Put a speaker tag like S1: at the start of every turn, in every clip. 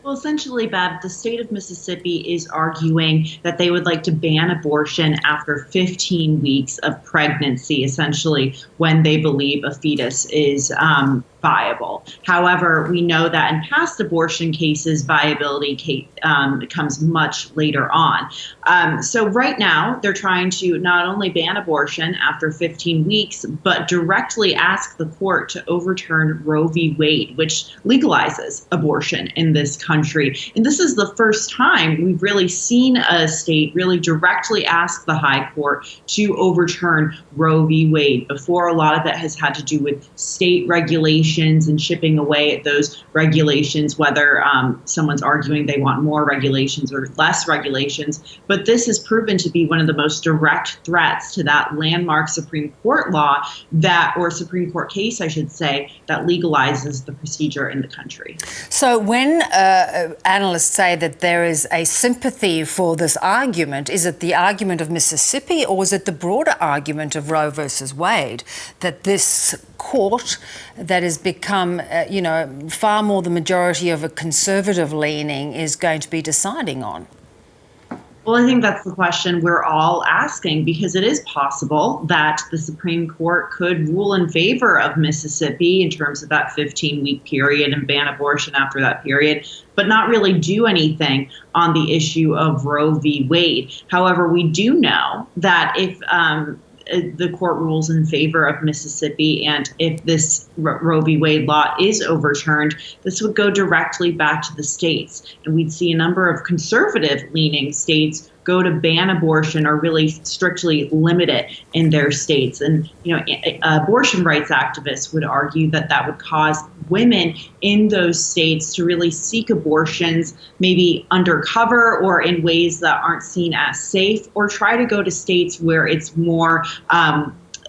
S1: Well, essentially, Bev, the state of Mississippi is arguing that they would like to ban abortion after 15 weeks of pregnancy, essentially, when they believe a fetus is viable. However, we know that in past abortion cases, comes much later on. So, right now, they're trying to not only ban abortion after 15 weeks, but directly ask the court to overturn Roe v. Wade, which legalizes abortion in this country. And this is the first time we've really seen a state really directly ask the high court to overturn Roe v. Wade. Before, a lot of it has had to do with state regulations and chipping away at those regulations, whether someone's arguing they want more regulations or less regulations. But this has proven to be one of the most direct threats to that landmark Supreme Court law or Supreme Court case, I should say, that legalizes the procedure in the country.
S2: So when analysts say that there is a sympathy for this argument, is it the argument of Mississippi or is it the broader argument of Roe versus Wade that this court that has become, far more the majority of a conservative leaning is going to be deciding on?
S1: Well, I think that's the question we're all asking, because it is possible that the Supreme Court could rule in favor of Mississippi in terms of that 15-week period and ban abortion after that period, but not really do anything on the issue of Roe v. Wade. However, we do know that if the court rules in favor of Mississippi, and if this Roe v. Wade law is overturned, this would go directly back to the states. And we'd see a number of conservative-leaning states go to ban abortion or really strictly limit it in their states. And, abortion rights activists would argue that that would cause women in those states to really seek abortions, maybe undercover or in ways that aren't seen as safe, or try to go to states where it's more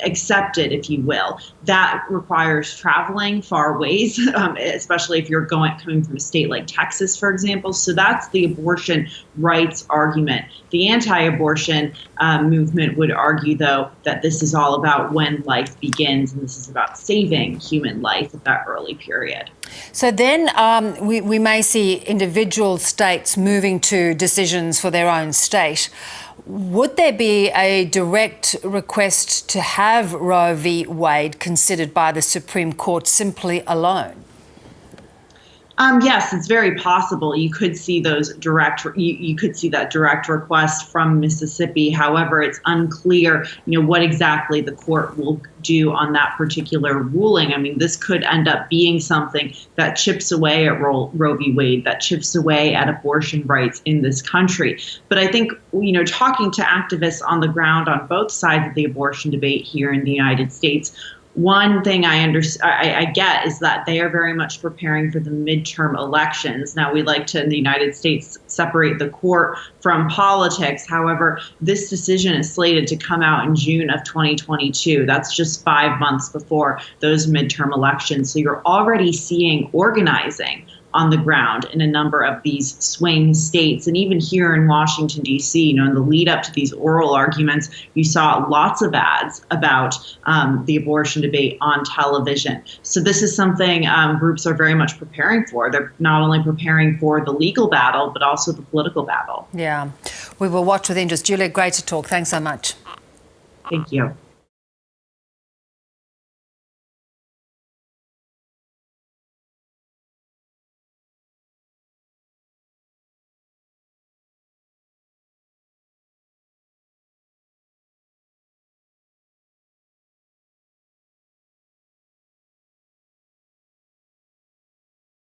S1: accepted, if you will. That requires traveling far ways, especially if you're coming from a state like Texas, for example. So that's the abortion rights argument. The anti-abortion movement would argue, though, that this is all about when life begins, and this is about saving human life at that early period.
S2: So then we may see individual states moving to decisions for their own state. Would there be a direct request to have Roe v. Wade considered by the Supreme Court simply alone?
S1: Yes, it's very possible. You could see those you could see that direct request from Mississippi. However, it's unclear, what exactly the court will do on that particular ruling. I mean, this could end up being something that chips away at Roe v. Wade, that chips away at abortion rights in this country. But I think, talking to activists on the ground on both sides of the abortion debate here in the United States, one thing I get is that they are very much preparing for the midterm elections. Now, we like to, in the United States, separate the court from politics. However, this decision is slated to come out in June of 2022. That's just 5 months before those midterm elections. So you're already seeing organizing on the ground in a number of these swing states. And even here in Washington, D.C., in the lead up to these oral arguments, you saw lots of ads about the abortion debate on television. So this is something groups are very much preparing for. They're not only preparing for the legal battle, but also the political battle.
S2: Yeah, we will watch with interest. Julia, great to talk. Thanks so much.
S1: Thank you.